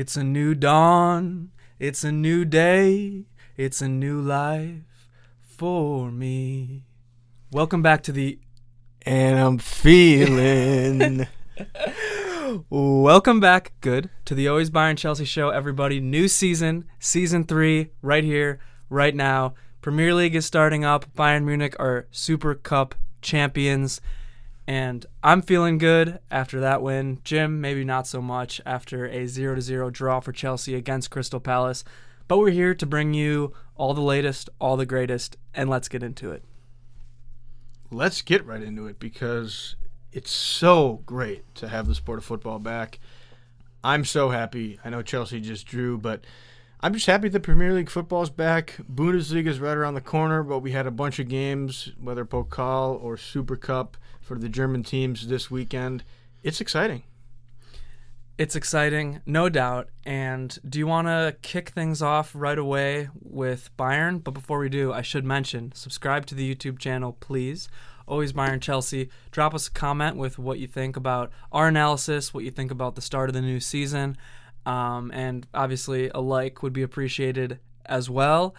It's a new dawn, it's a new day, it's a new life for me. Welcome back to the... And I'm feeling... Welcome back, good, to the Always Bayern Chelsea show, everybody. New season, season 3, right here, right now. Premier League is starting up. Bayern Munich are Super Cup champions. And I'm feeling good after that win. Jim, maybe not so much after a 0-0 draw for Chelsea against Crystal Palace. But we're here to bring you all the latest, all the greatest, and let's get into it. Let's get right into it because it's so great to have the sport of football back. I'm so happy. I know Chelsea just drew, but I'm just happy the Premier League football's back. Bundesliga is right around the corner, but we had a bunch of games, whether Pokal or Super Cup, for the German teams this weekend. It's exciting. It's exciting, no doubt. And do you want to kick things off right away with Bayern? But before we do, I should mention, subscribe to the YouTube channel, please. Always Bayern Chelsea. Drop us a comment with what you think about our analysis, what you think about the start of the new season. And obviously a like would be appreciated as well.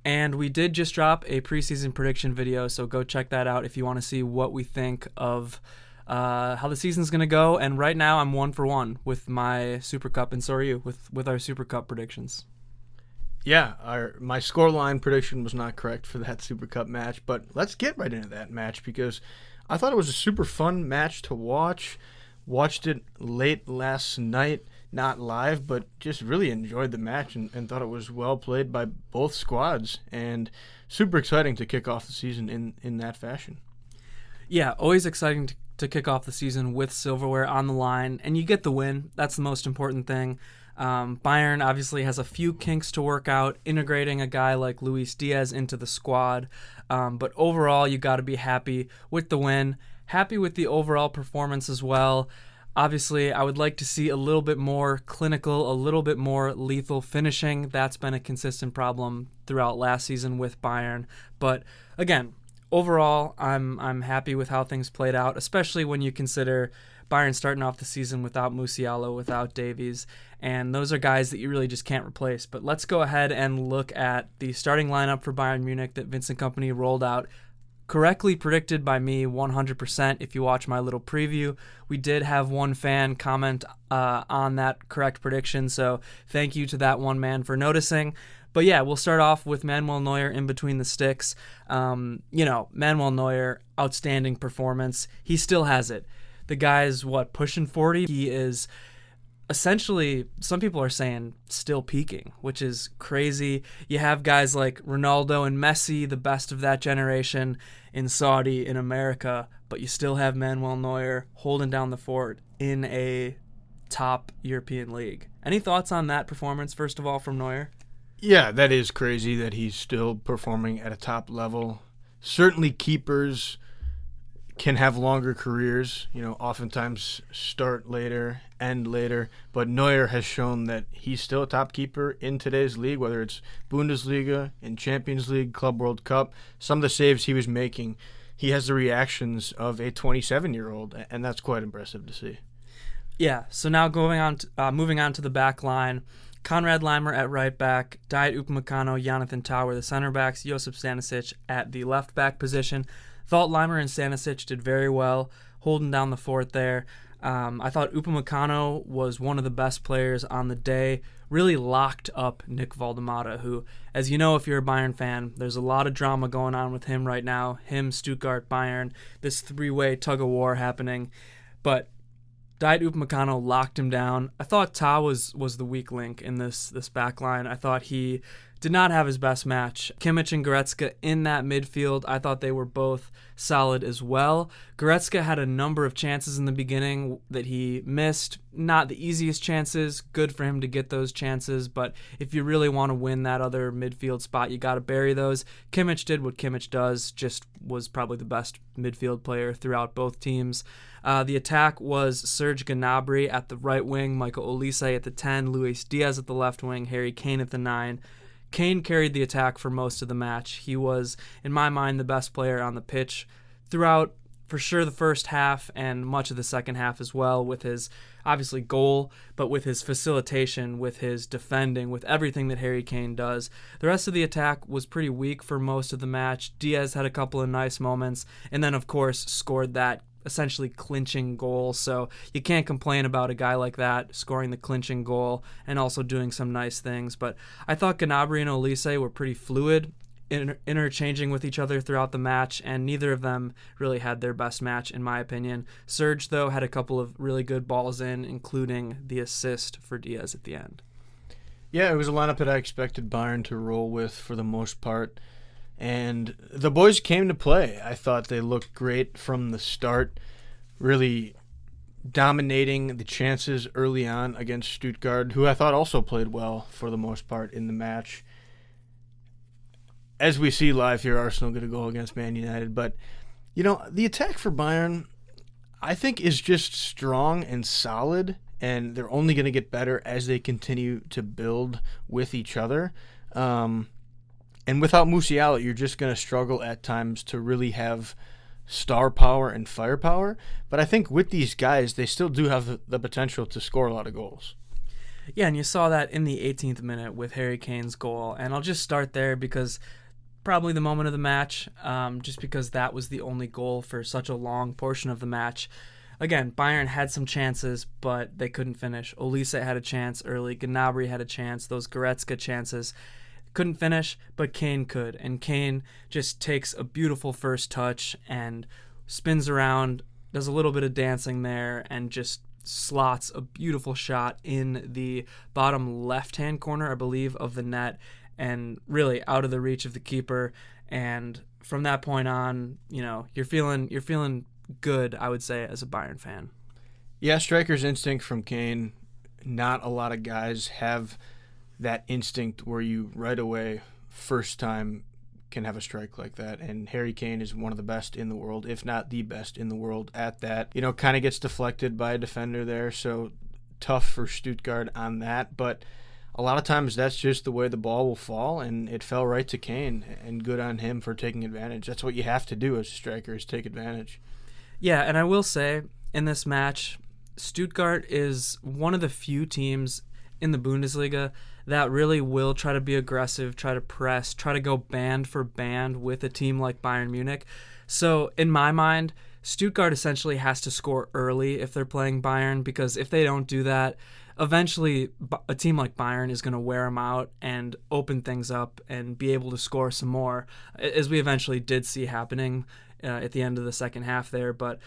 And we did just drop a preseason prediction video, so go check that out if you want to see what we think of how the season's going to go. And right now I'm 1 for 1 with my Super Cup, and so are you with our Super Cup predictions. Yeah, my scoreline prediction was not correct for that Super Cup match, but let's get right into that match because I thought it was a super fun match to watch. Watched it late last night. Not live, but just really enjoyed the match and thought it was well played by both squads and super exciting to kick off the season in that fashion. Yeah, always exciting to kick off the season with silverware on the line, and you get the win. That's the most important thing. Bayern obviously has a few kinks to work out, integrating a guy like Luis Diaz into the squad, but overall you got to be happy with the win, happy with the overall performance as well. Obviously, I would like to see a little bit more clinical, a little bit more lethal finishing. That's been a consistent problem throughout last season with Bayern. But again, overall, I'm happy with how things played out, especially when you consider Bayern starting off the season without Musiala, without Davies, and those are guys that you really just can't replace. But let's go ahead and look at the starting lineup for Bayern Munich that Vincent Kompany rolled out. Correctly predicted by me 100%. If you watch my little preview, we did have one fan comment on that correct prediction, so thank you to that one man for noticing. But yeah, we'll start off with Manuel Neuer in between the sticks. Manuel Neuer, outstanding performance. He still has it. The guy's, pushing 40? He is essentially, some people are saying, still peaking, which is crazy. You have guys like Ronaldo and Messi, the best of that generation, in Saudi, in America, but you still have Manuel Neuer holding down the fort in a top European league. Any thoughts on that performance, first of all, from Neuer? Yeah, that is crazy that he's still performing at a top level. Certainly keepers can have longer careers, oftentimes start later, end later, but Neuer has shown that he's still a top keeper in today's league, whether it's Bundesliga, in Champions League, Club World Cup. Some of the saves he was making, he has the reactions of a 27-year-old, and that's quite impressive to see. Yeah, so now moving on to the back line, Konrad Laimer at right back, Dayot, Upamecano, Jonathan Tah were the center backs, Josip Stanisic at the left back position. Thought Laimer and Stanisic did very well, holding down the fort there. I thought Upamecano was one of the best players on the day, really locked up Nick Woltemade, who, as you know if you're a Bayern fan, there's a lot of drama going on with him right now. Him, Stuttgart, Bayern, this three-way tug-of-war happening. But Dayot Upamecano locked him down. I thought Tah was the weak link in this back line. I thought he did not have his best match. Kimmich and Goretzka in that midfield, I thought they were both solid as well. Goretzka had a number of chances in the beginning that he missed. Not the easiest chances. Good for him to get those chances, but if you really want to win that other midfield spot, you got to bury those. Kimmich did what Kimmich does, just was probably the best midfield player throughout both teams. The attack was Serge Gnabry at the right wing, Michael Olise at the 10, Luis Diaz at the left wing, Harry Kane at the 9. Kane carried the attack for most of the match. He was, in my mind, the best player on the pitch throughout for sure the first half and much of the second half as well, with his obviously goal, but with his facilitation, with his defending, with everything that Harry Kane does. The rest of the attack was pretty weak for most of the match. Diaz had a couple of nice moments, and then of course scored that essentially clinching goal. So you can't complain about a guy like that scoring the clinching goal and also doing some nice things. But I thought Gnabry and Olise were pretty fluid, interchanging with each other throughout the match, and neither of them really had their best match in my opinion. Serge, though, had a couple of really good balls in, including the assist for Diaz at the end. Yeah, it was a lineup that I expected Bayern to roll with for the most part, and the boys came to play. I thought they looked great from the start, really dominating the chances early on against Stuttgart, who I thought also played well for the most part in the match. As we see live here, Arsenal get a goal against Man United. But, the attack for Bayern, I think, is just strong and solid, and they're only going to get better as they continue to build with each other. And without Musiala, you're just going to struggle at times to really have star power and firepower. But I think with these guys, they still do have the potential to score a lot of goals. Yeah, and you saw that in the 18th minute with Harry Kane's goal. And I'll just start there because probably the moment of the match, just because that was the only goal for such a long portion of the match. Again, Bayern had some chances, but they couldn't finish. Olise had a chance early. Gnabry had a chance. Those Goretzka chances couldn't finish, but Kane could. And Kane just takes a beautiful first touch and spins around, does a little bit of dancing there, and just slots a beautiful shot in the bottom left-hand corner, I believe, of the net, and really out of the reach of the keeper. And from that point on, you're feeling good, I would say, as a Bayern fan. Yeah, striker's instinct from Kane. Not a lot of guys have that instinct where you right away, first time, can have a strike like that. And Harry Kane is one of the best in the world, if not the best in the world at that. Kind of gets deflected by a defender there, so tough for Stuttgart on that. But a lot of times that's just the way the ball will fall, and it fell right to Kane, and good on him for taking advantage. That's what you have to do as a striker, is take advantage. Yeah, and I will say, in this match, Stuttgart is one of the few teams in the Bundesliga that really will try to be aggressive, try to press, try to go band for band with a team like Bayern Munich. So, in my mind, Stuttgart essentially has to score early if they're playing Bayern, because if they don't do that, eventually a team like Bayern is going to wear them out and open things up and be able to score some more, as we eventually did see happening at the end of the second half there. But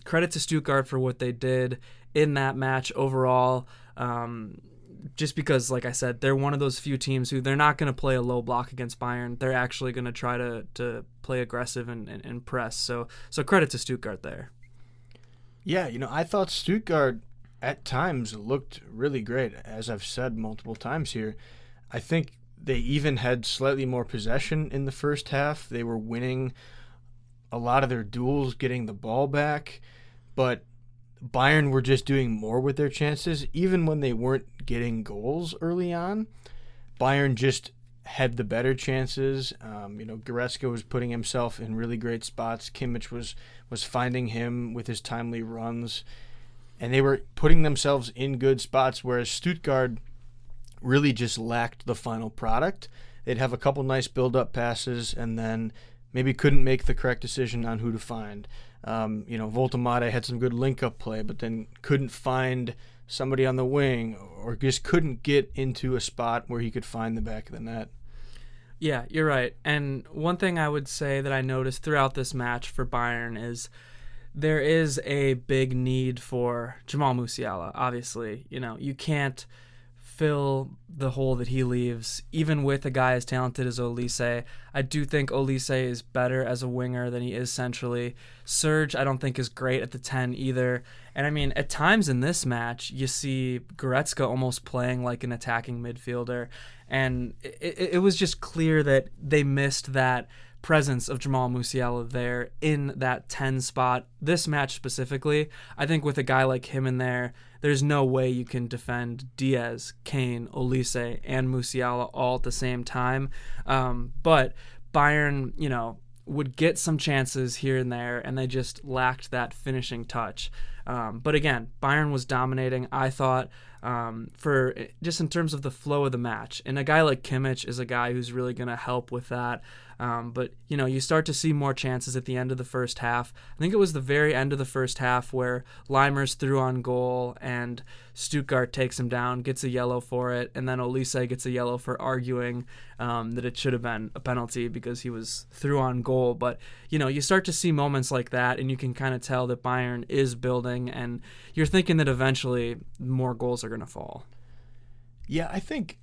credit to Stuttgart for what they did in that match overall, just because, like I said, they're one of those few teams who they're not going to play a low block against Bayern. They're actually going to try to play aggressive and press. So credit to Stuttgart there. Yeah, I thought Stuttgart at times looked really great, as I've said multiple times here. I think they even had slightly more possession in the first half. They were winning a lot of their duels, getting the ball back, but Bayern were just doing more with their chances. Even when they weren't getting goals early on, Bayern just had the better chances. Goretzka was putting himself in really great spots. Kimmich was finding him with his timely runs, and they were putting themselves in good spots, whereas Stuttgart really just lacked the final product. They'd have a couple nice build-up passes and then maybe couldn't make the correct decision on who to find. Woltemade had some good link-up play, but then couldn't find somebody on the wing, or just couldn't get into a spot where he could find the back of the net. Yeah, you're right. And one thing I would say that I noticed throughout this match for Bayern is there is a big need for Jamal Musiala. Obviously, you can't fill the hole that he leaves, even with a guy as talented as Olise. I do think Olise is better as a winger than he is centrally. Serge, I don't think, is great at the 10 either. And I mean, at times in this match, you see Goretzka almost playing like an attacking midfielder. And it was just clear that they missed that presence of Jamal Musiala there in that 10 spot. This match specifically, I think with a guy like him in there, there's no way you can defend Diaz, Kane, Olise, and Musiala all at the same time. But Bayern, would get some chances here and there, and they just lacked that finishing touch. But again, Bayern was dominating, I thought, for just in terms of the flow of the match. And a guy like Kimmich is a guy who's really going to help with that. But, you start to see more chances at the end of the first half. I think it was the very end of the first half where Limers threw on goal and Stuttgart takes him down, gets a yellow for it, and then Olise gets a yellow for arguing that it should have been a penalty because he was through on goal. But, you start to see moments like that, and you can kind of tell that Bayern is building, and you're thinking that eventually more goals are going to fall. Yeah, I think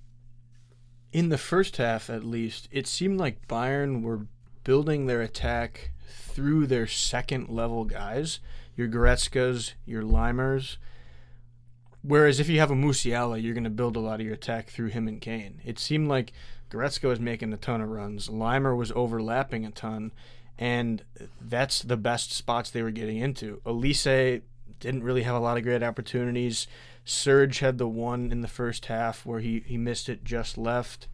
in the first half, at least, it seemed like Bayern were building their attack through their second-level guys, your Goretzkas, your Limers. Whereas if you have a Musiala, you're going to build a lot of your attack through him and Kane. It seemed like Goretzka was making a ton of runs. Limer was overlapping a ton, and that's the best spots they were getting into. Olise didn't really have a lot of great opportunities. Serge had the one in the first half where he missed it just left.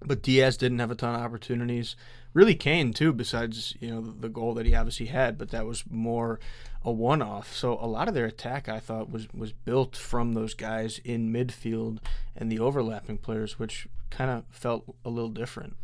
But Diaz didn't have a ton of opportunities. Really Kane, too, besides the goal that he obviously had, but that was more a one-off. So a lot of their attack, I thought, was built from those guys in midfield and the overlapping players, which kind of felt a little different.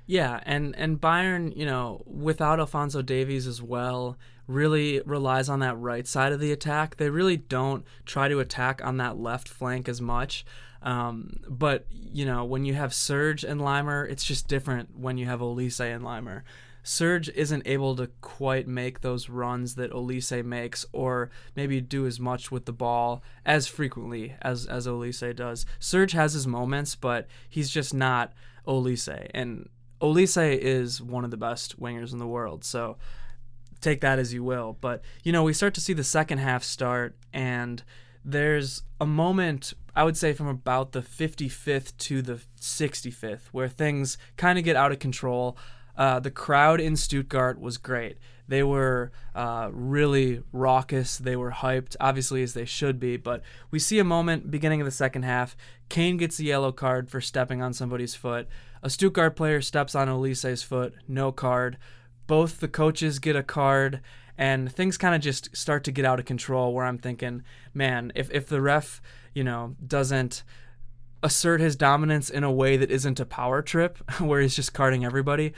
Yeah, and Bayern, without Alphonso Davies as well, really relies on that right side of the attack. They really don't try to attack on that left flank as much. But, when you have Serge and Limer, it's just different when you have Olise and Limer. Serge isn't able to quite make those runs that Olise makes, or maybe do as much with the ball as frequently as Olise does. Serge has his moments, but he's just not Olise. And Olise is one of the best wingers in the world, so take that as you will. But, we start to see the second half start, and there's a moment, I would say from about the 55th to the 65th, where things kind of get out of control. The crowd in Stuttgart was great. They were really raucous. They were hyped, obviously, as they should be. But we see a moment beginning of the second half. Kane gets a yellow card for stepping on somebody's foot. A Stuttgart player steps on Olise's foot, no card. Both the coaches get a card, and things kind of just start to get out of control, where I'm thinking, man, if the ref, doesn't assert his dominance in a way that isn't a power trip, where he's just carding everybody,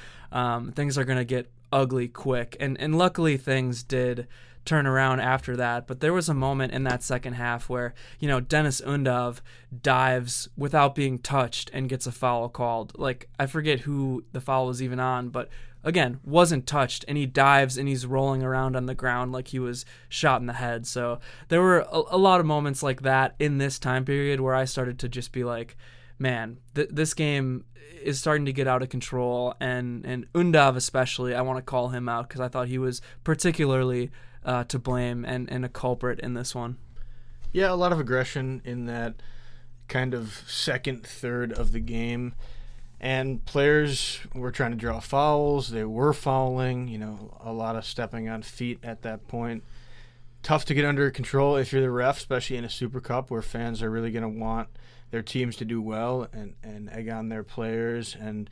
things are going to get ugly quick. And luckily things did turn around after that. But there was a moment in that second half where, Dennis Undav dives without being touched and gets a foul called. Like, I forget who the foul was even on, but again, wasn't touched, and he dives and he's rolling around on the ground like he was shot in the head. So there were a lot of moments like that in this time period where I started to just be like, man, this game is starting to get out of control, and Undav especially, I want to call him out because I thought he was particularly to blame and a culprit in this one. Yeah, a lot of aggression in that kind of second third of the game. And players were trying to draw fouls. They were fouling, a lot of stepping on feet at that point. Tough to get under control if you're the ref, especially in a Super Cup where fans are really going to want their teams to do well and egg on their players. And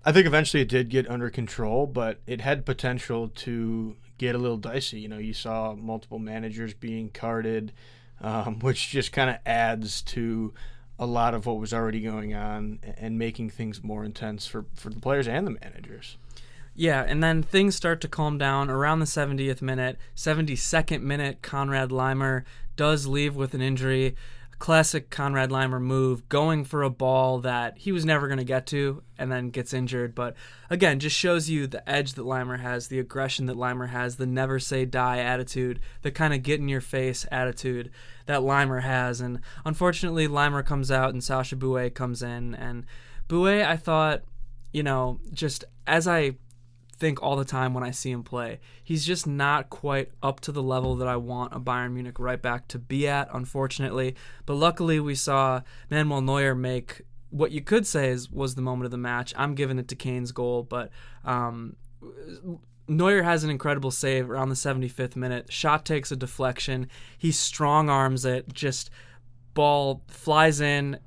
I think eventually it did get under control, but it had potential to get a little dicey. You saw multiple managers being carded, which just kind of adds to a lot of what was already going on and making things more intense for the players and the managers. Yeah, and then things start to calm down around the 70th minute. 72nd minute, Konrad Limer does leave with an injury. Classic Konrad Limer move, going for a ball that he was never going to get to and then gets injured. But again, just shows you the edge that Limer has, the aggression that Limer has, the never say die attitude, the kind of get in your face attitude that Limer has. And unfortunately, Limer comes out and Sacha Boey comes in. And Boey, I thought, just as I think all the time when I see him play, he's just not quite up to the level that I want a Bayern Munich right back to be at, unfortunately. But luckily we saw Manuel Neuer make what you could say was the moment of the match. I'm giving it to Kane's goal, but Neuer has an incredible save around the 75th minute. Shot takes a deflection. He strong arms it, just ball flies in,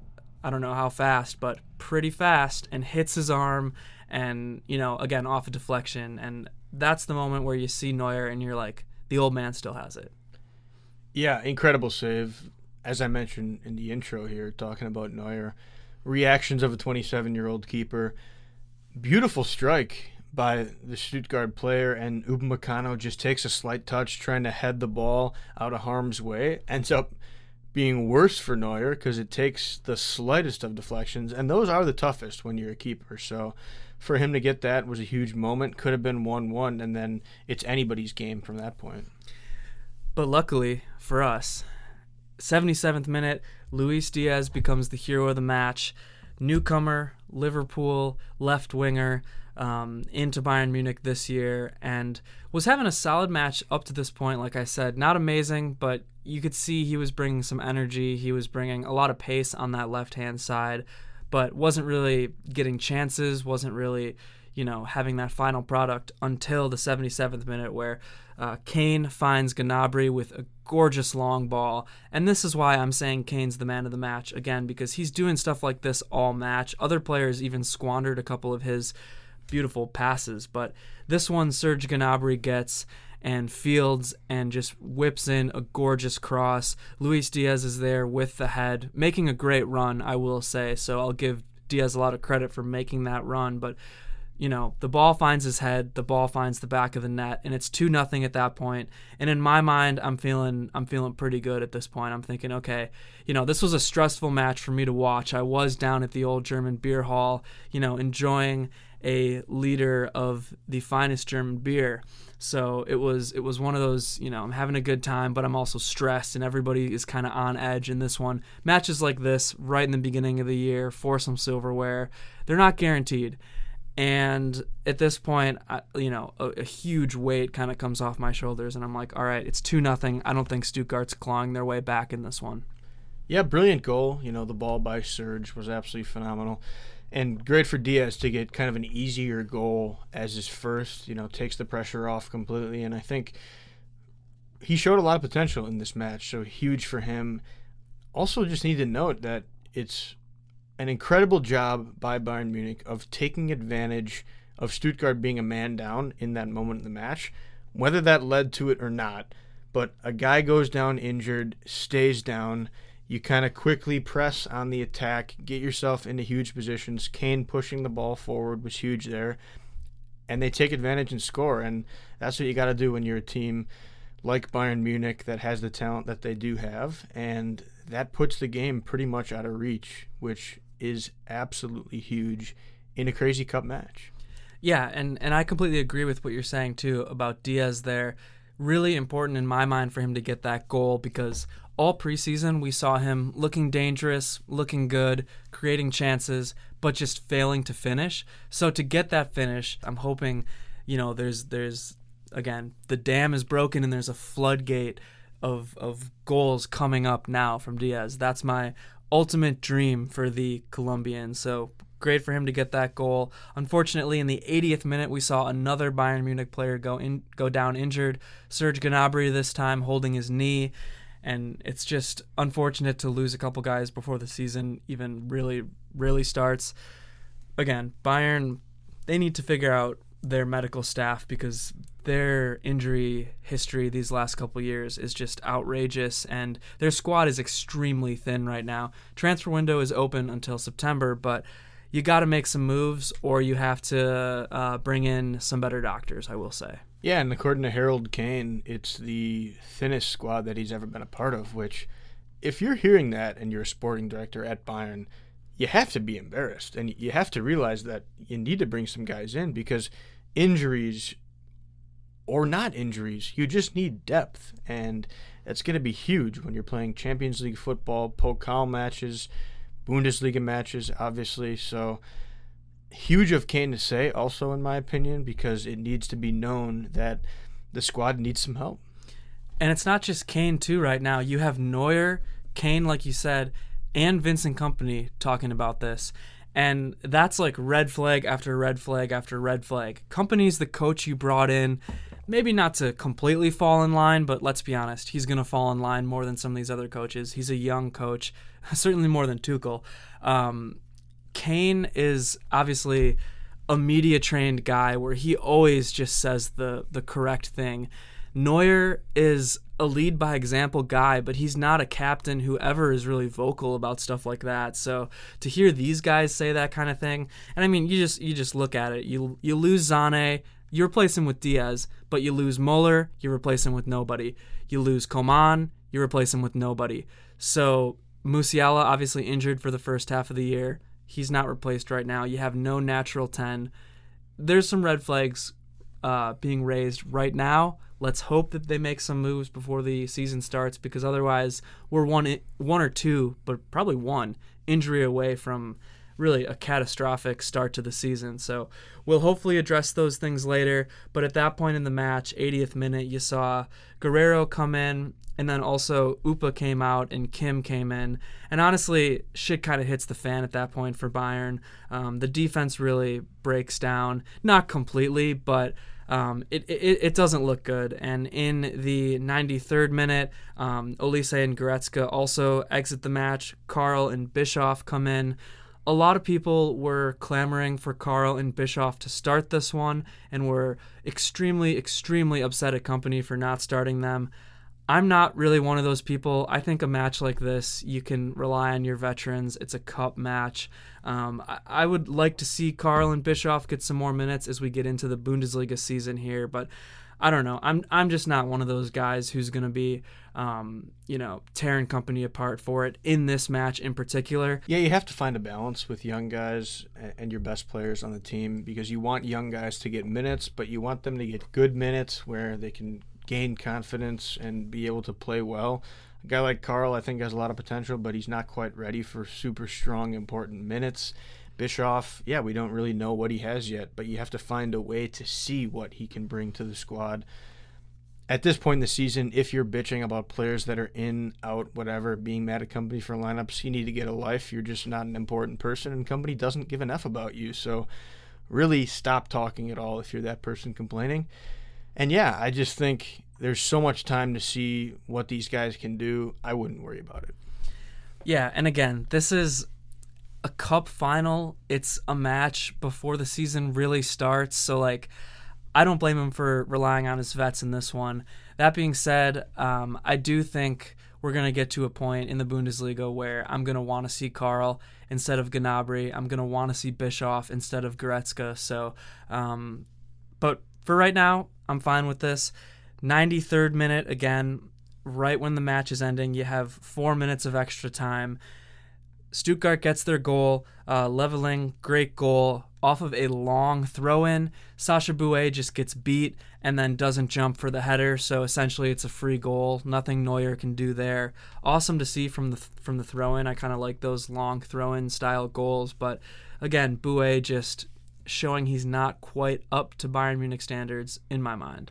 I don't know how fast, but pretty fast, and hits his arm. and, again, off a deflection. And that's the moment where you see Neuer and you're like, the old man still has it. Yeah, incredible save. As I mentioned in the intro here, talking about Neuer, reactions of a 27-year-old keeper. Beautiful strike by the Stuttgart player, and Upamecano just takes a slight touch trying to head the ball out of harm's way. Ends up being worse for Neuer because it takes the slightest of deflections, and those are the toughest when you're a keeper. So for him to get that was a huge moment. Could have been 1-1, and then it's anybody's game from that point. But luckily for us, 77th minute, Luis Diaz becomes the hero of the match. Newcomer, Liverpool, left winger, into Bayern Munich this year, and was having a solid match up to this point. Like I said, not amazing, but you could see he was bringing some energy. He was bringing a lot of pace on that left-hand side, but wasn't really getting chances, wasn't really, having that final product until the 77th minute where Kane finds Gnabry with a gorgeous long ball. And this is why I'm saying Kane's the man of the match, again, because he's doing stuff like this all match. Other players even squandered a couple of his beautiful passes, but this one Serge Gnabry gets and fields and just whips in a gorgeous cross. Luis Diaz is there with the head, making a great run, I will say, so I'll give Diaz a lot of credit for making that run, but the ball finds his head, the ball finds the back of the net, and it's 2-0 at that point. And in my mind, I'm feeling pretty good at this point. I'm thinking, okay, this was a stressful match for me to watch. I was down at the old German beer hall, enjoying a liter of the finest German beer. So it was one of those, I'm having a good time, but I'm also stressed, and everybody is kind of on edge in this one. Matches like this, right in the beginning of the year, for some silverware, they're not guaranteed. And at this point, a huge weight kind of comes off my shoulders, and I'm like, all right, it's 2-0. I don't think Stuttgart's clawing their way back in this one. Yeah, brilliant goal. The ball by Serge was absolutely phenomenal. And great for Diaz to get kind of an easier goal as his first, takes the pressure off completely. And I think he showed a lot of potential in this match, so huge for him. Also, just need to note that it's an incredible job by Bayern Munich of taking advantage of Stuttgart being a man down in that moment in the match, whether that led to it or not. But a guy goes down injured, stays down. You kind of quickly press on the attack, get yourself into huge positions. Kane pushing the ball forward was huge there. And they take advantage and score. And that's what you got to do when you're a team like Bayern Munich that has the talent that they do have. And that puts the game pretty much out of reach, which is absolutely huge in a crazy cup match. Yeah, and I completely agree with what you're saying, too, about Diaz there. Really important in my mind for him to get that goal because all preseason we saw him looking dangerous, looking good, creating chances, but just failing to finish. So to get that finish, I'm hoping, there's again, the dam is broken and there's a floodgate of goals coming up now from Diaz. That's my ultimate dream for the Colombian. So great for him to get that goal. Unfortunately, in the 80th minute, we saw another Bayern Munich player go down injured. Serge Gnabry this time holding his knee. And it's just unfortunate to lose a couple guys before the season even really starts. Again, Bayern, they need to figure out their medical staff because their injury history these last couple years is just outrageous, and their squad is extremely thin right now. Transfer window is open until September, but you got to make some moves or you have to bring in some better doctors, I will say. Yeah, and according to Harold Kane, it's the thinnest squad that he's ever been a part of, which if you're hearing that and you're a sporting director at Bayern, you have to be embarrassed, and you have to realize that you need to bring some guys in because injuries or not injuries, you just need depth, and that's going to be huge when you're playing Champions League football, Pokal matches, Bundesliga matches, obviously. So huge of Kane to say also, in my opinion, because it needs to be known that the squad needs some help. And it's not just Kane, too, right now. You have Neuer, Kane, like you said, and Vincent Kompany talking about this. And that's like red flag after red flag after red flag. Kompany's the coach you brought in, maybe not to completely fall in line, but let's be honest, he's going to fall in line more than some of these other coaches. He's a young coach, certainly more than Tuchel. Kane is obviously a media-trained guy where he always just says the correct thing. Neuer is a lead-by-example guy, but he's not a captain who ever is really vocal about stuff like that. So to hear these guys say that kind of thing, and I mean, you just look at it. You lose Zane, you replace him with Diaz, but you lose Muller, you replace him with nobody. You lose Coman, you replace him with nobody. So Musiala obviously injured for the first half of the year. He's not replaced right now. You have no natural 10. There's some red flags being raised right now. Let's hope that they make some moves before the season starts, because otherwise we're one or two, but probably one injury away from really a catastrophic start to the season. So we'll hopefully address those things later. But at that point in the match, 80th minute, you saw Guerrero come in, and then also Upa came out and Kim came in. And honestly, shit kind of hits the fan at that point for Bayern. The defense really breaks down, not completely, but it doesn't look good. And in the 93rd minute, Olise and Goretzka also exit the match. Karl and Bischoff come in. A lot of people were clamoring for Karl and Bischoff to start this one and were extremely, extremely upset at Kompany for not starting them. I'm not really one of those people. I think a match like this, you can rely on your veterans. It's a cup match. I would like to see Karl and Bischoff get some more minutes as we get into the Bundesliga season here, but I don't know. I'm just not one of those guys who's going to be, tearing Kompany apart for it in this match in particular. Yeah, you have to find a balance with young guys and your best players on the team, because you want young guys to get minutes, but you want them to get good minutes where they can gain confidence and be able to play well. A guy like Karl, I think, has a lot of potential, but he's not quite ready for super strong, important minutes. Bischoff, yeah, we don't really know what he has yet, but you have to find a way to see what he can bring to the squad. At this point in the season, if you're bitching about players that are in, out, whatever, being mad at Kompany for lineups, you need to get a life. You're just not an important person, and Kompany doesn't give an F about you. So really stop talking at all if you're that person complaining. And yeah, I just think there's so much time to see what these guys can do. I wouldn't worry about it. Yeah, and again, this is a cup final. It's a match before the season really starts. So, I don't blame him for relying on his vets in this one. That being said, I do think we're going to get to a point in the Bundesliga where I'm going to want to see Karl instead of Gnabry. I'm going to want to see Bischoff instead of Goretzka. So, but for right now, I'm fine with this. 93rd minute, again, right when the match is ending, you have 4 minutes of extra time. Stuttgart gets their goal, leveling, great goal, off of a long throw-in. Sacha Boey just gets beat and then doesn't jump for the header, so essentially it's a free goal. Nothing Neuer can do there. Awesome to see from the throw-in. I kind of like those long throw-in style goals, but again, Boey just showing he's not quite up to Bayern Munich standards in my mind.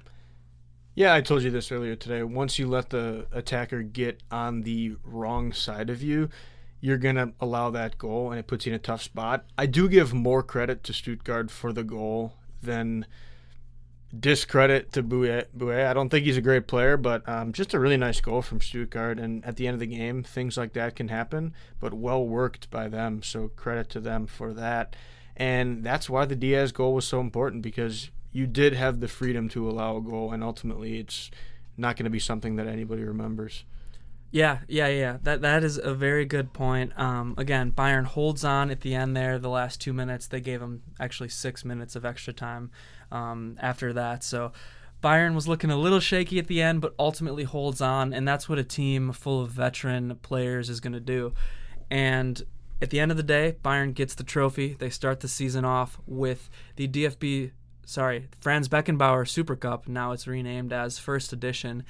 Yeah, I told you this earlier today. Once you let the attacker get on the wrong side of you, you're going to allow that goal, and it puts you in a tough spot. I do give more credit to Stuttgart for the goal than discredit to Boey. I don't think he's a great player, but just a really nice goal from Stuttgart. And at the end of the game, things like that can happen, but well worked by them. So credit to them for that. And that's why the Diaz goal was so important, because you did have the freedom to allow a goal, and ultimately it's not going to be something that anybody remembers. Yeah. That is a very good point. Again, Bayern holds on at the end there. The last 2 minutes, they gave them actually 6 minutes of extra time after that. So Bayern was looking a little shaky at the end, but ultimately holds on, and that's what a team full of veteran players is going to do. And at the end of the day, Bayern gets the trophy. They start the season off with the FRANZ BECKENBAUER Super Cup. Now it's renamed as First Edition.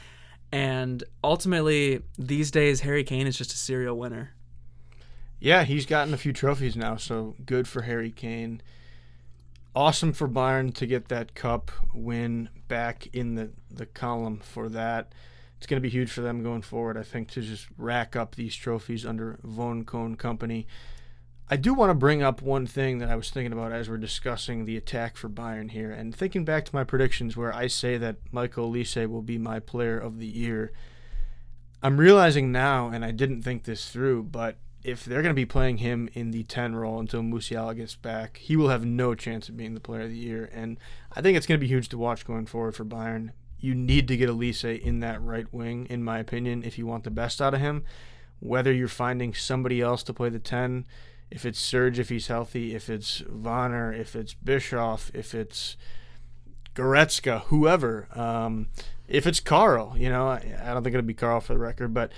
And ultimately, these days, Harry Kane is just a serial winner. Yeah, he's gotten a few trophies now, so good for Harry Kane. Awesome for Bayern to get that cup win back in the column for that. It's going to be huge for them going forward, I think, to just rack up these trophies under Von Kohn Kompany. I do want to bring up one thing that I was thinking about as we're discussing the attack for Bayern here, and thinking back to my predictions where I say that Michael Olise will be my player of the year. I'm realizing now, and I didn't think this through, but if they're going to be playing him in the 10 role until Musiala gets back, he will have no chance of being the player of the year. And I think it's going to be huge to watch going forward for Bayern. You need to get Elise in that right wing, in my opinion, if you want the best out of him. Whether you're finding somebody else to play the 10, if it's Serge if he's healthy, if it's Vanner, if it's Bischoff, if it's Goretzka, whoever, if it's Carl, I don't think it'll be Carl for the record, but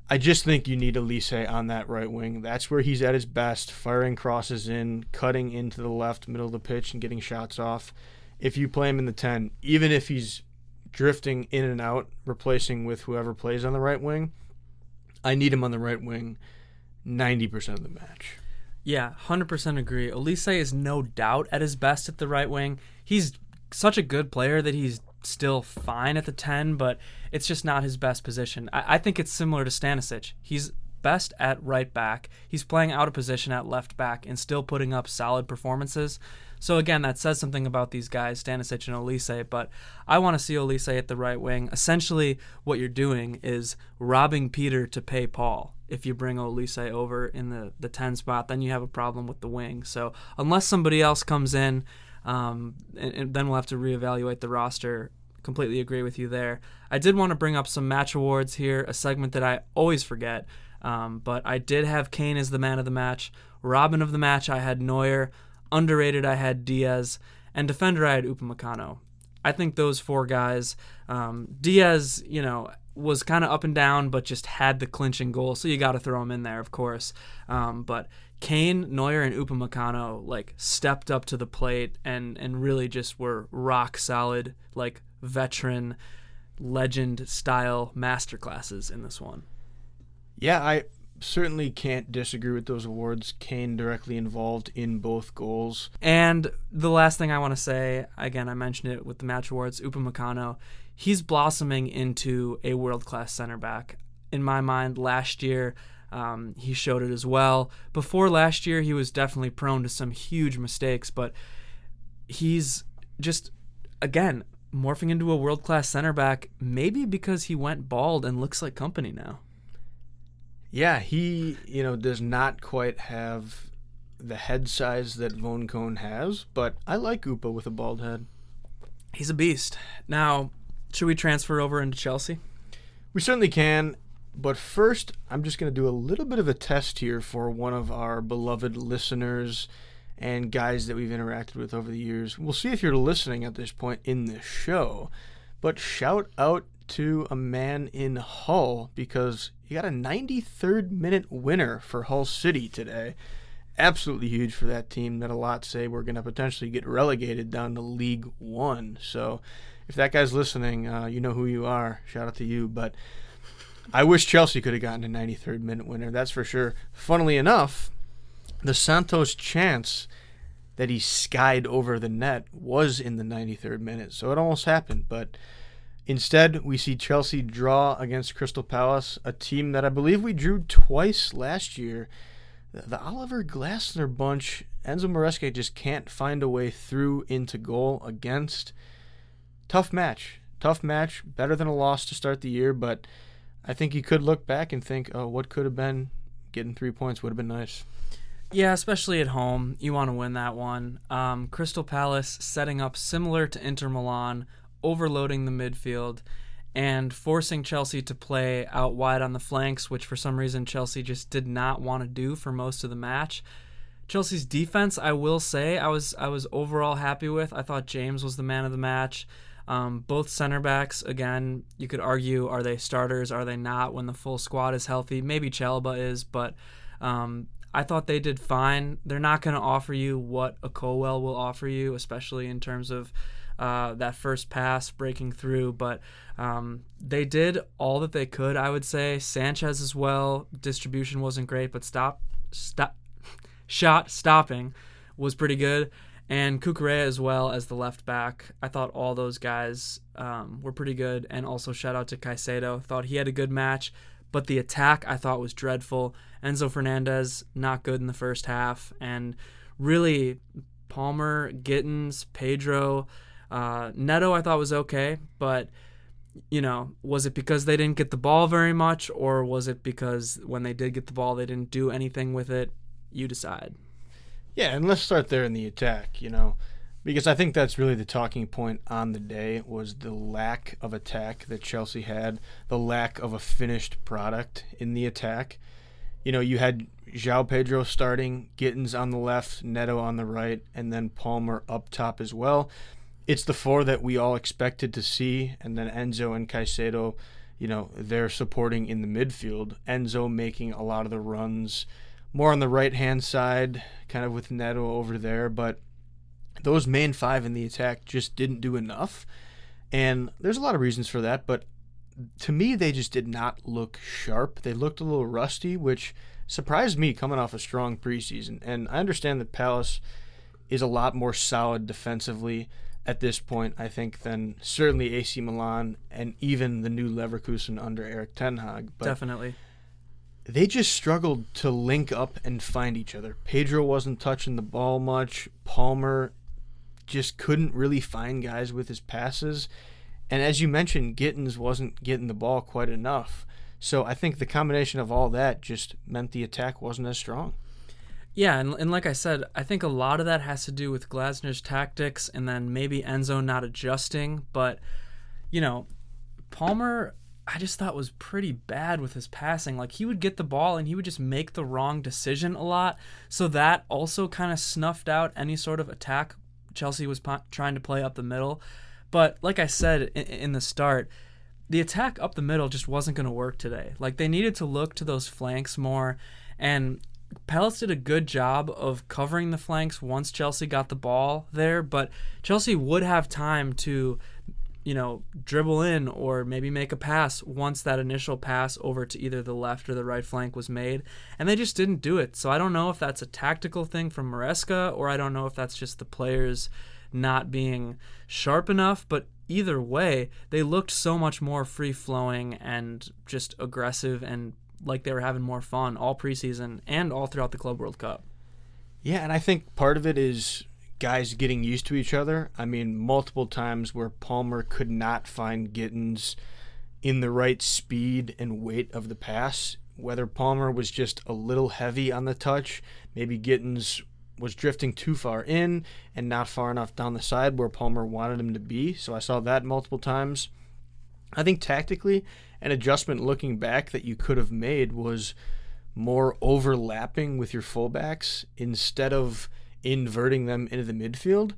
I just think you need Elise on that right wing. That's where he's at his best, firing crosses in, cutting into the left middle of the pitch and getting shots off. If you play him in the 10, even if he's drifting in and out, replacing with whoever plays on the right wing, I need him on the right wing 90% of the match. Yeah, 100% agree. Elise is no doubt at his best at the right wing. He's such a good player that he's still fine at the 10, but it's just not his best position. I think it's similar to Stanisic. He's best at right back. He's playing out of position at left back and still putting up solid performances. So again, that says something about these guys, Stanisic and Elise, but I want to see Elise at the right wing. Essentially, what you're doing is robbing Peter to pay Paul. If you bring Elise over in the 10 spot, then you have a problem with the wing. So unless somebody else comes in, and then we'll have to reevaluate the roster. Completely agree with you there. I did want to bring up some match awards here, a segment that I always forget, but I did have Kane as the man of the match. Robin of the match, I had Neuer. Underrated, I had Diaz. And defender, I had Upamecano. I think those four guys, Diaz, was kind of up and down, but just had the clinching goal, so you got to throw him in there, of course. But Kane, Neuer, and Upamecano stepped up to the plate and really just were rock solid, veteran, legend style masterclasses in this one. Yeah, I certainly can't disagree with those awards. Kane directly involved in both goals. And the last thing I want to say, again, I mentioned it with the match awards, Upamecano, he's blossoming into a world-class center back. In my mind, last year, he showed it as well. Before last year, he was definitely prone to some huge mistakes, but he's just, again, morphing into a world-class center back, maybe because he went bald and looks like Kompany now. Yeah, he, does not quite have the head size that Von Cohn has, but I like Upa with a bald head. He's a beast. Now, should we transfer over into Chelsea? We certainly can, but first, I'm just going to do a little bit of a test here for one of our beloved listeners and guys that we've interacted with over the years. We'll see if you're listening at this point in this show, but shout out to a man in Hull because he got a 93rd minute winner for Hull City today. Absolutely huge for that team that a lot say we're going to potentially get relegated down to League One. So if that guy's listening, you know who you are. Shout out to you. But I wish Chelsea could have gotten a 93rd minute winner, that's for sure. Funnily enough, the Santos chance that he skied over the net was in the 93rd minute, so it almost happened. But instead, we see Chelsea draw against Crystal Palace, a team that I believe we drew twice last year. The Oliver Glasner bunch, Enzo Maresca just can't find a way through into goal against. Tough match, better than a loss to start the year, but I think you could look back and think, oh, what could have been? Getting 3 points would have been nice. Yeah, especially at home. You want to win that one. Crystal Palace setting up similar to Inter Milan, overloading the midfield and forcing Chelsea to play out wide on the flanks, which for some reason Chelsea just did not want to do for most of the match. Chelsea's defense, I will say, I was overall happy with. I thought James was the man of the match. Both center backs, again, you could argue, are they starters, are they not when the full squad is healthy? Maybe Chalobah is, but I thought they did fine. They're not going to offer you what a Colwell will offer you, especially in terms of that first pass breaking through, but they did all that they could, I would say. Sanchez as well, distribution wasn't great, but shot stopping was pretty good. And Cucurella as well as the left back. I thought all those guys were pretty good. And also shout out to Caicedo. Thought he had a good match. But the attack I thought was dreadful. Enzo Fernandez, not good in the first half. And really, Palmer, Gittins, Pedro, Neto I thought was okay. But, Was it because they didn't get the ball very much, or was it because when they did get the ball, they didn't do anything with it? You decide. Yeah, and let's start there in the attack, because I think that's really the talking point on the day was the lack of attack that Chelsea had, the lack of a finished product in the attack. You had João Pedro starting, Gittins on the left, Neto on the right, and then Palmer up top as well. It's the four that we all expected to see, and then Enzo and Caicedo, they're supporting in the midfield. Enzo making a lot of the runs more on the right-hand side, kind of with Neto over there, but those main five in the attack just didn't do enough, and there's a lot of reasons for that, but to me, they just did not look sharp. They looked a little rusty, which surprised me coming off a strong preseason, and I understand that Palace is a lot more solid defensively at this point, I think, than certainly AC Milan and even the new Leverkusen under Erik ten Hag. But definitely. They just struggled to link up and find each other. Pedro wasn't touching the ball much. Palmer just couldn't really find guys with his passes. And as you mentioned, Gittins wasn't getting the ball quite enough. So I think the combination of all that just meant the attack wasn't as strong. Yeah, and like I said, I think a lot of that has to do with Glasner's tactics and then maybe Enzo not adjusting. But, Palmer, I just thought was pretty bad with his passing. Like, he would get the ball and he would just make the wrong decision a lot. So that also kind of snuffed out any sort of attack Chelsea was trying to play up the middle. But like I said in the start, the attack up the middle just wasn't going to work today. Like, they needed to look to those flanks more, and Palace did a good job of covering the flanks once Chelsea got the ball there, but Chelsea would have time to, dribble in or maybe make a pass once that initial pass over to either the left or the right flank was made, and they just didn't do it. So I don't know if that's a tactical thing from Maresca, or I don't know if that's just the players not being sharp enough, but either way, they looked so much more free-flowing and just aggressive and like they were having more fun all preseason and all throughout the Club World Cup. Yeah, and I think part of it is guys getting used to each other. I mean, multiple times where Palmer could not find Gittins in the right speed and weight of the pass, whether Palmer was just a little heavy on the touch, maybe Gittins was drifting too far in and not far enough down the side where Palmer wanted him to be. So I saw that multiple times. I think tactically, an adjustment looking back that you could have made was more overlapping with your fullbacks instead of inverting them into the midfield.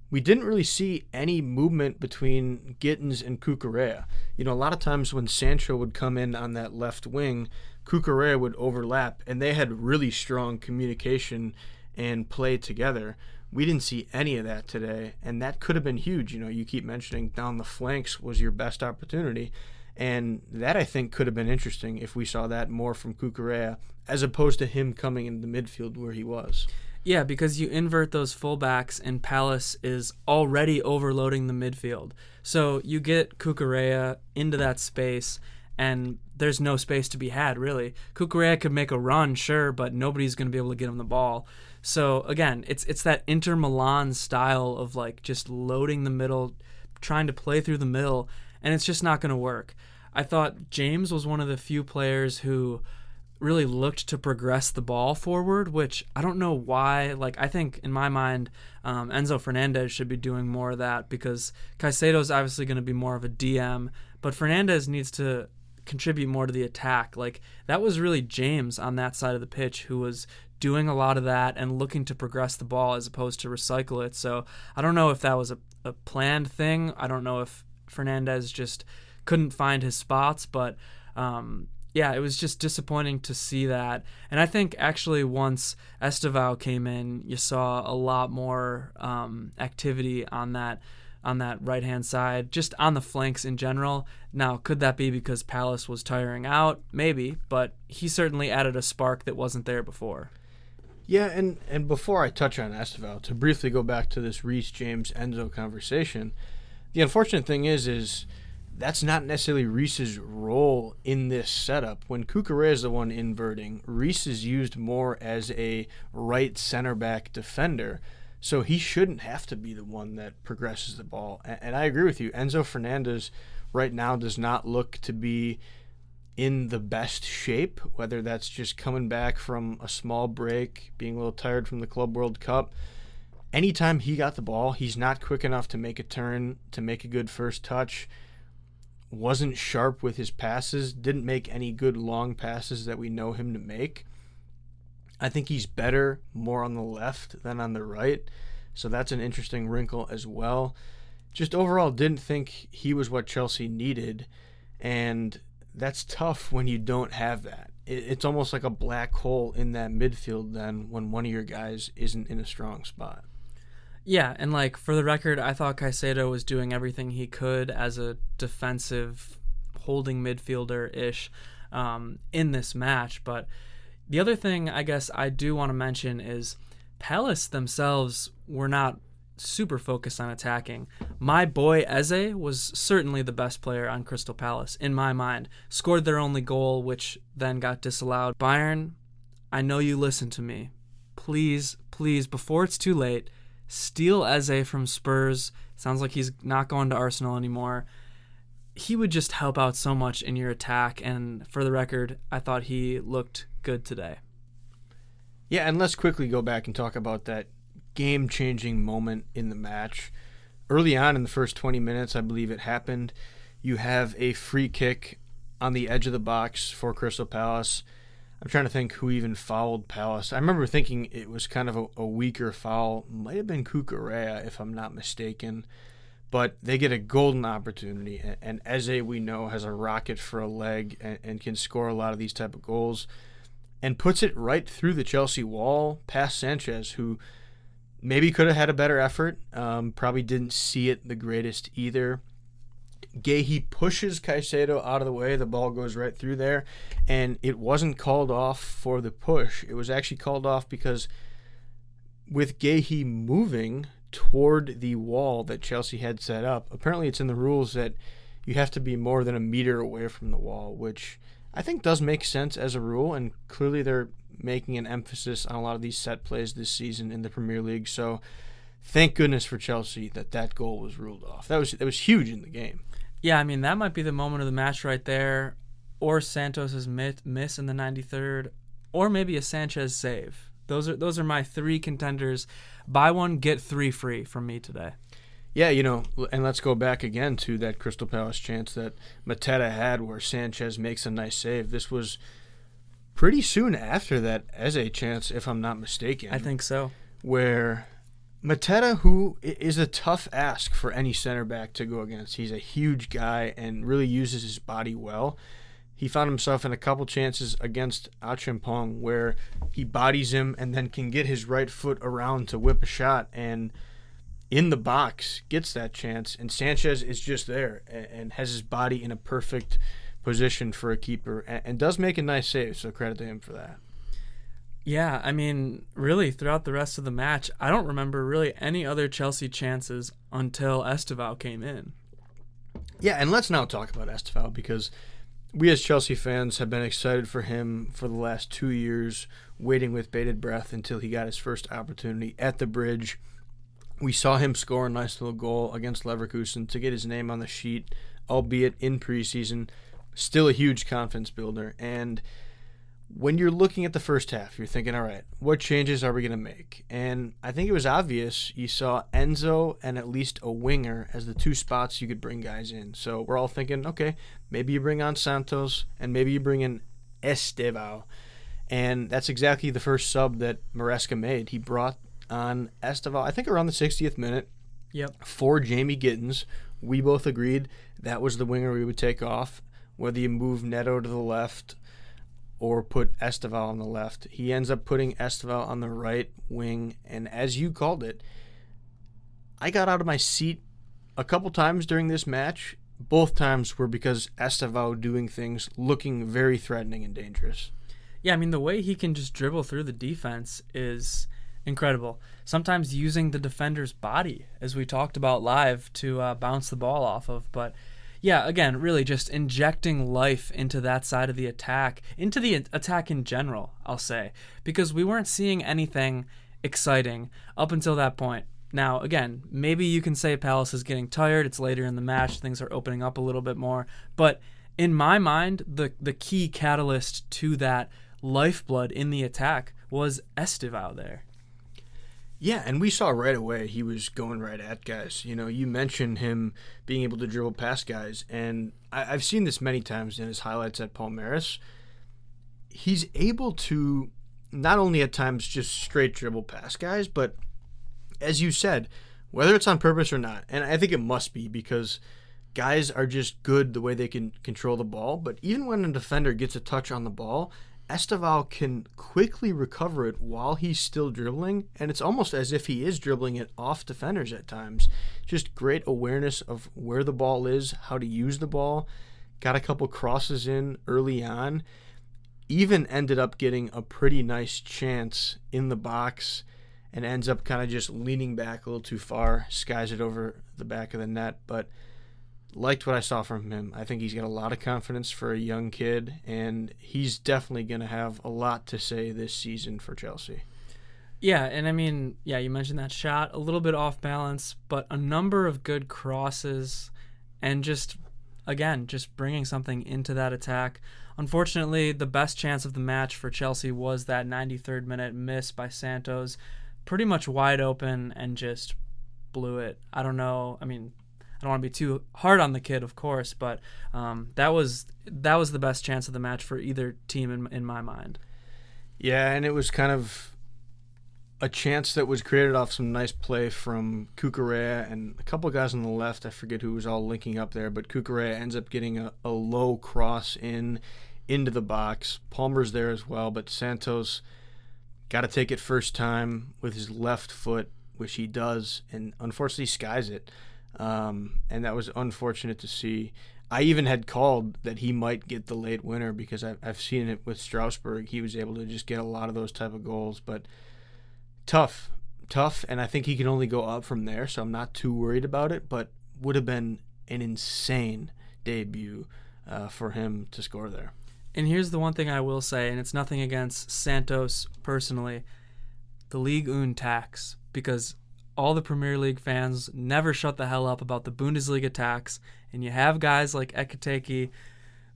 We didn't really see any movement between Gittins and Cucurella. A lot of times when Sancho would come in on that left wing, Cucurella would overlap, and they had really strong communication and play together. We didn't see any of that today, and that could have been huge. You keep mentioning down the flanks was your best opportunity, and that I think could have been interesting if we saw that more from Cucurella as opposed to him coming into the midfield where he was. Yeah, because you invert those fullbacks and Palace is already overloading the midfield. So you get Cucurella into that space and there's no space to be had, really. Cucurella could make a run, sure, but nobody's going to be able to get him the ball. So, again, it's that Inter Milan style of, like, just loading the middle, trying to play through the middle, and it's just not going to work. I thought James was one of the few players who really looked to progress the ball forward, which I don't know why. Like, I think, in my mind, Enzo Fernandez should be doing more of that because Caicedo's obviously going to be more of a DM, but Fernandez needs to contribute more to the attack. Like, that was really James on that side of the pitch who was doing a lot of that and looking to progress the ball as opposed to recycle it. So I don't know if that was a planned thing. I don't know if Fernandez just couldn't find his spots, but yeah, it was just disappointing to see that. And I think actually once Estevao came in, you saw a lot more activity on that right-hand side, just on the flanks in general. Now, could that be because Palace was tiring out? Maybe, but he certainly added a spark that wasn't there before. Yeah, and before I touch on Estevao, to briefly go back to this Reece James-Enzo conversation, the unfortunate thing is that's not necessarily Reece's role in this setup. When Cucurella is the one inverting, Reece is used more as a right center-back defender, so he shouldn't have to be the one that progresses the ball. And I agree with you. Enzo Fernandez right now does not look to be in the best shape, whether that's just coming back from a small break, being a little tired from the Club World Cup. Anytime he got the ball, he's not quick enough to make a turn, to make a good first touch. Wasn't sharp with his passes, didn't make any good long passes that we know him to make. I think he's better more on the left than on the right, so that's an interesting wrinkle as well. Just overall didn't think he was what Chelsea needed, and that's tough when you don't have that. It's almost like a black hole in that midfield then when one of your guys isn't in a strong spot. Yeah, and like for the record, I thought Caicedo was doing everything he could as a defensive holding midfielder-ish in this match. But the other thing I guess I do want to mention is Palace themselves were not super focused on attacking. My boy Eze was certainly the best player on Crystal Palace, in my mind. Scored their only goal, which then got disallowed. Bayern, I know you listen to me. Please, before it's too late, steal Eze from Spurs. Sounds like he's not going to Arsenal anymore. He would just help out so much in your attack, and for the record, I thought he looked good today. Yeah, and let's quickly go back and talk about that game-changing moment in the match. Early on in the first 20 minutes, I believe it happened, you have a free kick on the edge of the box for Crystal Palace. I'm trying to think who even fouled Palace. I remember thinking it was kind of a weaker foul. Might have been Cucurella, if I'm not mistaken. But they get a golden opportunity, and Eze, we know, has a rocket for a leg and can score a lot of these type of goals, and puts it right through the Chelsea wall past Sanchez, who maybe could have had a better effort. Probably didn't see it the greatest either. Guehi pushes Caicedo out of the way. The ball goes right through there, and it wasn't called off for the push. It was actually called off because with Guehi moving toward the wall that Chelsea had set up, apparently it's in the rules that you have to be more than a meter away from the wall, which I think does make sense as a rule, and clearly they're making an emphasis on a lot of these set plays this season in the Premier League. So thank goodness for Chelsea that goal was ruled off. That was huge in the game. Yeah, I mean, that might be the moment of the match right there, or Santos' miss in the 93rd, or maybe a Sanchez save. Those are my three contenders. Buy one, get three free from me today. Yeah, and let's go back again to that Crystal Palace chance that Mateta had where Sanchez makes a nice save. This was pretty soon after that Eze chance, if I'm not mistaken. I think so. Where Mateta, who is a tough ask for any center back to go against. He's a huge guy and really uses his body well. He found himself in a couple chances against Achimpong where he bodies him and then can get his right foot around to whip a shot, and in the box gets that chance, and Sanchez is just there and has his body in a perfect position for a keeper and does make a nice save, so credit to him for that. Yeah, I mean, really, throughout the rest of the match, I don't remember really any other Chelsea chances until Estevao came in. Yeah, and let's now talk about Estevao, because we as Chelsea fans have been excited for him for the last 2 years, waiting with bated breath until he got his first opportunity at the Bridge. We saw him score a nice little goal against Leverkusen to get his name on the sheet, albeit in preseason. Still a huge confidence builder. And when you're looking at the first half, you're thinking, all right, what changes are we going to make? And I think it was obvious you saw Enzo and at least a winger as the two spots you could bring guys in. So we're all thinking, okay, maybe you bring on Santos and maybe you bring in Estevao. And that's exactly the first sub that Maresca made. He brought on Estevao, I think around the 60th minute. Yep. For Jamie Gittins. We both agreed that was the winger we would take off, whether you move Neto to the left or put Estevao on the left. He ends up putting Estevao on the right wing, and as you called it, I got out of my seat a couple times during this match. Both times were because Estevao doing things looking very threatening and dangerous. Yeah, I mean, the way he can just dribble through the defense is incredible. Sometimes using the defender's body, as we talked about live, to bounce the ball off of. But yeah, again, really just injecting life into that side of the attack, into the attack in general, I'll say, because we weren't seeing anything exciting up until that point. Now, again, maybe you can say Palace is getting tired. It's later in the match. Things are opening up a little bit more. But in my mind, the key catalyst to that lifeblood in the attack was Estevao there. Yeah, and we saw right away he was going right at guys. You mentioned him being able to dribble past guys, and I've seen this many times in his highlights at Palmeiras. He's able to not only at times just straight dribble past guys, but as you said, whether it's on purpose or not, and I think it must be because guys are just good the way they can control the ball, but even when a defender gets a touch on the ball, Estevao can quickly recover it while he's still dribbling, and it's almost as if he is dribbling it off defenders at times. Just great awareness of where the ball is, how to use the ball. Got a couple crosses in early on. Even ended up getting a pretty nice chance in the box and ends up kind of just leaning back a little too far, skies it over the back of the net, but liked what I saw from him. I think he's got a lot of confidence for a young kid, and he's definitely going to have a lot to say this season for Chelsea. Yeah, and I mean, you mentioned that shot, a little bit off balance, but a number of good crosses and just bringing something into that attack. Unfortunately, the best chance of the match for Chelsea was that 93rd minute miss by Santos, pretty much wide open and just blew it. I don't know. I mean, I don't want to be too hard on the kid, of course, but that was the best chance of the match for either team in my mind. Yeah, and it was kind of a chance that was created off some nice play from Cucurella and a couple of guys on the left. I forget who was all linking up there, but Cucurella ends up getting a low cross into the box. Palmer's there as well, but Santos got to take it first time with his left foot, which he does, and unfortunately skies it. And that was unfortunate to see. I even had called that he might get the late winner because I've seen it with Strasbourg. He was able to just get a lot of those type of goals, but tough, and I think he can only go up from there, so I'm not too worried about it, but would have been an insane debut for him to score there. And here's the one thing I will say, and it's nothing against Santos personally, the Ligue 1 tax, because all the Premier League fans never shut the hell up about the Bundesliga tax, and you have guys like Ekiteke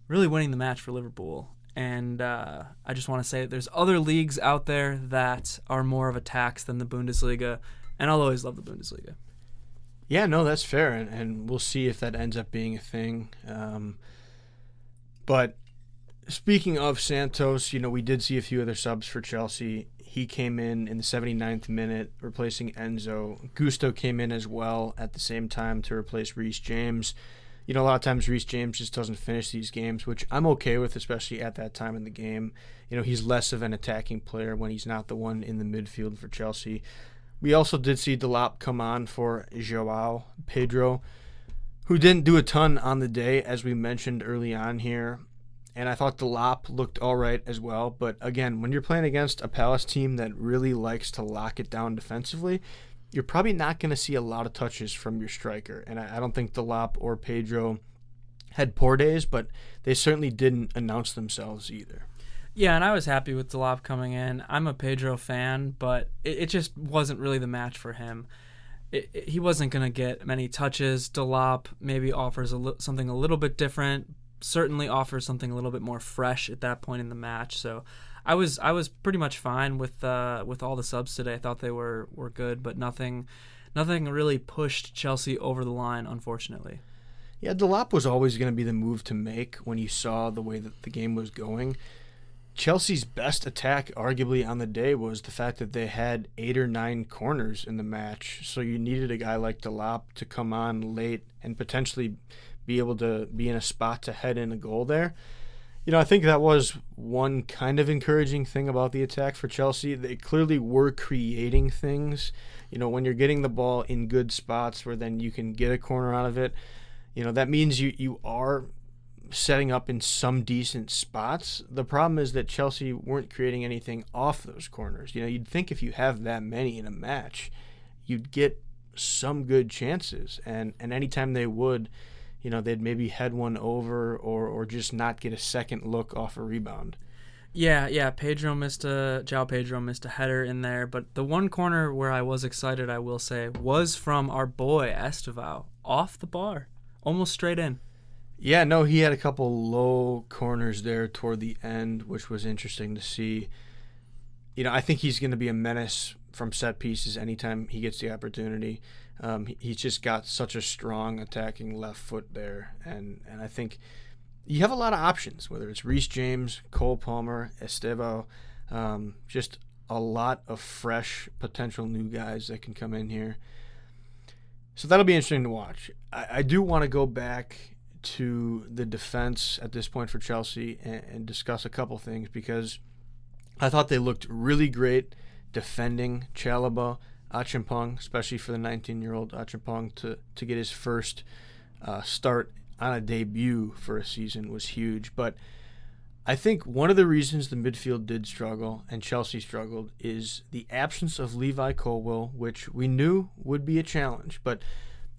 really winning the match for Liverpool. And I just want to say that there's other leagues out there that are more of a tax than the Bundesliga, and I'll always love the Bundesliga. Yeah, no, that's fair, and we'll see if that ends up being a thing. But speaking of Santos, we did see a few other subs for Chelsea. He came in the 79th minute, replacing Enzo. Gusto came in as well at the same time to replace Reece James. A lot of times Reece James just doesn't finish these games, which I'm okay with, especially at that time in the game. He's less of an attacking player when he's not the one in the midfield for Chelsea. We also did see Dayot come on for João Pedro, who didn't do a ton on the day, as we mentioned early on here. And I thought Dayot looked all right as well. But again, when you're playing against a Palace team that really likes to lock it down defensively, you're probably not going to see a lot of touches from your striker. And I don't think Dayot or Pedro had poor days, but they certainly didn't announce themselves either. Yeah, and I was happy with Dayot coming in. I'm a Pedro fan, but it just wasn't really the match for him. He wasn't going to get many touches. Dayot maybe offers something a little bit different, certainly offers something a little bit more fresh at that point in the match. So I was pretty much fine with all the subs today. I thought they were good, but nothing really pushed Chelsea over the line, unfortunately. Yeah, Dayot was always going to be the move to make when you saw the way that the game was going. Chelsea's best attack, arguably, on the day was the fact that they had 8 or 9 corners in the match. So you needed a guy like Dayot to come on late and potentially be able to be in a spot to head in a goal there. I think that was one kind of encouraging thing about the attack for Chelsea. They clearly were creating things. When you're getting the ball in good spots where then you can get a corner out of it, that means you are setting up in some decent spots. The problem is that Chelsea weren't creating anything off those corners. You'd think if you have that many in a match, you'd get some good chances. And anytime they would, they'd maybe head one over or just not get a second look off a rebound. Yeah, João Pedro missed a header in there, but the one corner where I was excited, I will say, was from our boy Estevao, off the bar, almost straight in. Yeah, no, he had a couple low corners there toward the end, which was interesting to see. I think he's going to be a menace from set pieces anytime he gets the opportunity. He's just got such a strong attacking left foot there, and I think you have a lot of options, whether it's Reece James, Cole Palmer, Estevao, just a lot of fresh potential new guys that can come in here. So that'll be interesting to watch. I do want to go back to the defense at this point for Chelsea and discuss a couple things, because I thought they looked really great defending Chalobah, Achimpong, especially for the 19-year-old Achimpong to get his first start on a debut for a season was huge. But I think one of the reasons the midfield did struggle and Chelsea struggled is the absence of Levi Colwill, which we knew would be a challenge. But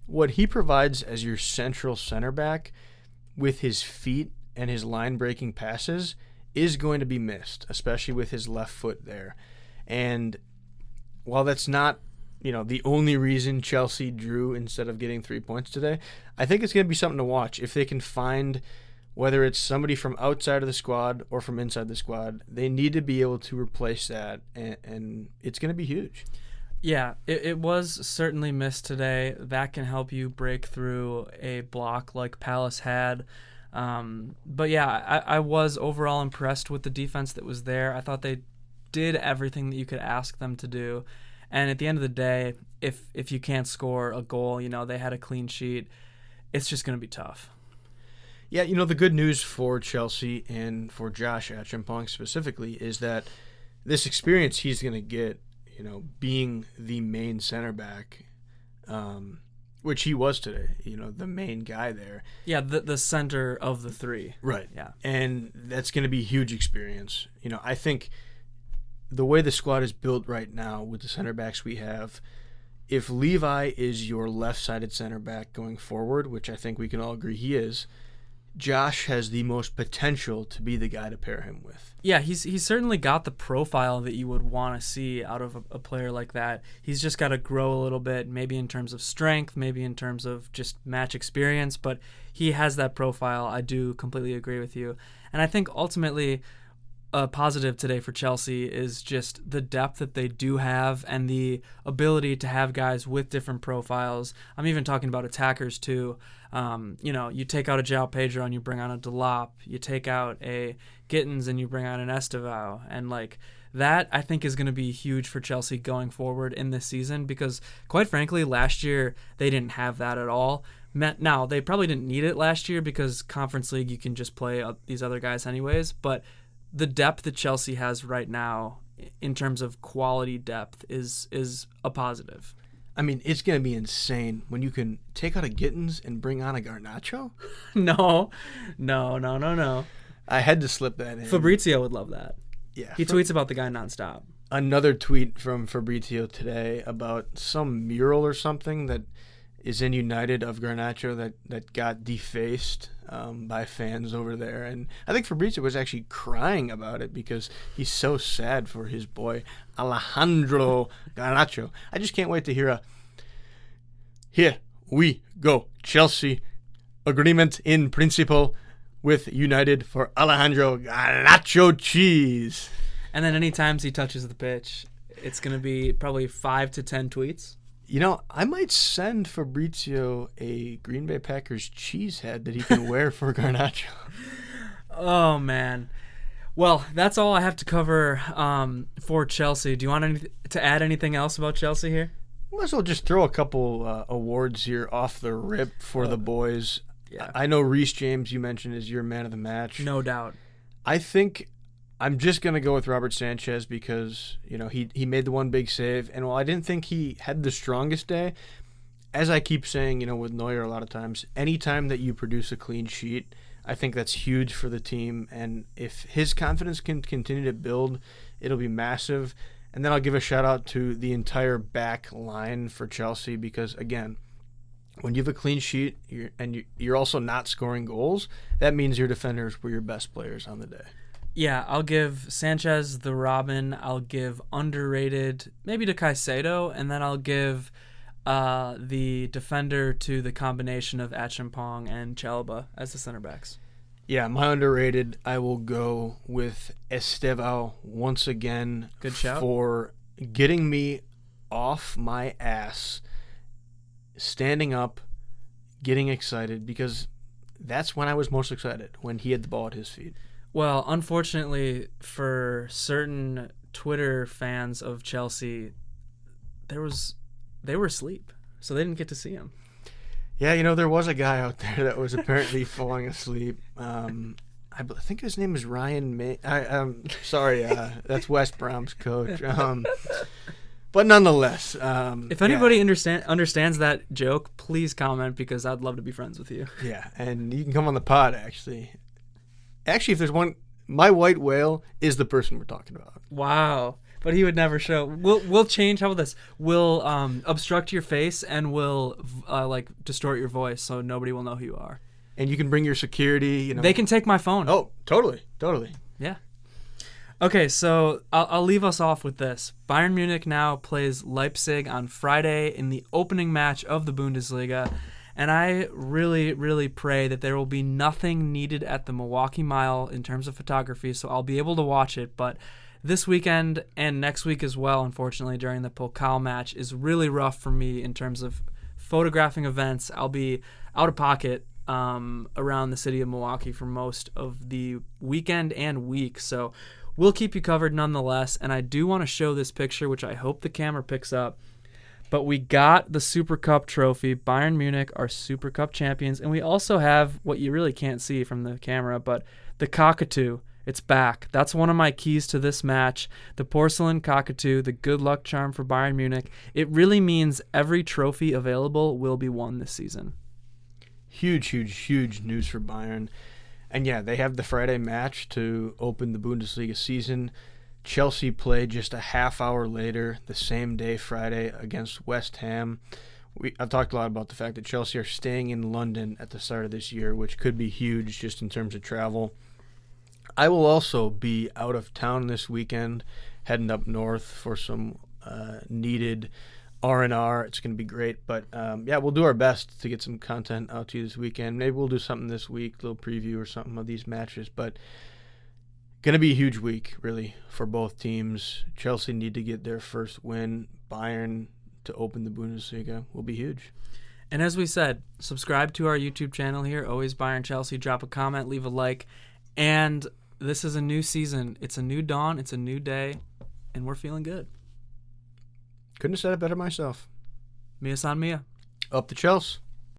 what he provides as your central center back with his feet and his line-breaking passes is going to be missed, especially with his left foot there. And while that's not, the only reason Chelsea drew instead of getting 3 points today, I think it's going to be something to watch. If they can find, whether it's somebody from outside of the squad or from inside the squad, they need to be able to replace that, and it's going to be huge. Yeah, it was certainly missed today. That can help you break through a block like Palace had. But yeah, I was overall impressed with the defense that was there. I thought they did everything that you could ask them to do. And at the end of the day, if you can't score a goal, they had a clean sheet, it's just going to be tough. Yeah, the good news for Chelsea and for Josh Achimpong specifically is that this experience he's going to get, being the main center back, which he was today, the main guy there. Yeah, the center of the three. Right. Yeah. And that's going to be a huge experience. I think the way the squad is built right now with the center backs we have, if Levi is your left-sided center back going forward, which I think we can all agree he is, Josh has the most potential to be the guy to pair him with. Yeah, he's certainly got the profile that you would want to see out of a player like that. He's just got to grow a little bit, maybe in terms of strength, maybe in terms of just match experience, but he has that profile. I do completely agree with you. And I think ultimately a positive today for Chelsea is just the depth that they do have and the ability to have guys with different profiles. I'm even talking about attackers too. You take out a João Pedro and you bring on a Delap. You take out a Gittins and you bring on an Estevao. And that, I think, is going to be huge for Chelsea going forward in this season, because quite frankly, last year they didn't have that at all. Now, they probably didn't need it last year because Conference League you can just play these other guys anyways, but the depth that Chelsea has right now in terms of quality depth is a positive. I mean, it's going to be insane when you can take out a Gittins and bring on a Garnacho. No. I had to slip that in. Fabrizio would love that. Yeah. He tweets about the guy nonstop. Another tweet from Fabrizio today about some mural or something that is in United of Garnacho that got defaced by fans over there. And I think Fabrizio was actually crying about it because he's so sad for his boy Alejandro Garnacho. I just can't wait to hear here we go, Chelsea, agreement in principle with United for Alejandro Garnacho cheese. And then any times he touches the pitch, it's going to be probably 5 to 10 tweets. I might send Fabrizio a Green Bay Packers cheese head that he can wear for Garnacho. Oh, man. Well, that's all I have to cover for Chelsea. Do you want to add anything else about Chelsea here? Might as well just throw a couple awards here off the rip for the boys. Yeah. I know Reece James, you mentioned, is your man of the match. No doubt. I think I'm just going to go with Robert Sanchez because, he made the one big save. And while I didn't think he had the strongest day, as I keep saying, with Neuer a lot of times, anytime that you produce a clean sheet, I think that's huge for the team. And if his confidence can continue to build, it'll be massive. And then I'll give a shout-out to the entire back line for Chelsea because, again, when you have a clean sheet and you're also not scoring goals, that means your defenders were your best players on the day. Yeah, I'll give Sanchez the Robin. I'll give underrated maybe to Caicedo, and then I'll give the defender to the combination of Achimpong and Chalobah as the center backs. Yeah, my underrated, I will go with Estevao once again. Good shout. For getting me off my ass, standing up, getting excited, because that's when I was most excited, when he had the ball at his feet. Well, unfortunately for certain Twitter fans of Chelsea, they were asleep, so they didn't get to see him. Yeah, there was a guy out there that was apparently falling asleep. I think his name is Ryan May. Sorry, that's West Brom's coach. But nonetheless, if anybody understands that joke, please comment, because I'd love to be friends with you. Yeah, and you can come on the pod, actually. Actually, if there's one, my white whale is the person we're talking about. Wow. But he would never show. We'll change. How about this? We'll obstruct your face, and we'll distort your voice so nobody will know who you are. And you can bring your security. They can take my phone. Oh, totally. Yeah. Okay, so I'll leave us off with this. Bayern Munich now plays Leipzig on Friday in the opening match of the Bundesliga, and I really, really pray that there will be nothing needed at the Milwaukee Mile in terms of photography, so I'll be able to watch it. But this weekend and next week as well, unfortunately, during the Pokal match is really rough for me in terms of photographing events. I'll be out of pocket around the city of Milwaukee for most of the weekend and week, so we'll keep you covered nonetheless. And I do want to show this picture, which I hope the camera picks up. But we got the Super Cup trophy. Bayern Munich are Super Cup champions. And we also have what you really can't see from the camera, but the Cockatoo. It's back. That's one of my keys to this match. The porcelain Cockatoo, the good luck charm for Bayern Munich. It really means every trophy available will be won this season. Huge news for Bayern. And yeah, they have the Friday match to open the Bundesliga season. Chelsea played just a half hour later, the same day, Friday, against West Ham. I've talked a lot about the fact that Chelsea are staying in London at the start of this year, which could be huge just in terms of travel. I will also be out of town this weekend, heading up north for some needed R&R. It's going to be great. But, we'll do our best to get some content out to you this weekend. Maybe we'll do something this week, a little preview or something of these matches. But going to be a huge week, really, for both teams. Chelsea need to get their first win. Bayern to open the Bundesliga will be huge. And as we said, subscribe to our YouTube channel here, Always Bayern Chelsea. Drop a comment, leave a like. And this is a new season. It's a new dawn. It's a new day. And we're feeling good. Couldn't have said it better myself. Mia san Mia. Up the Chelsea.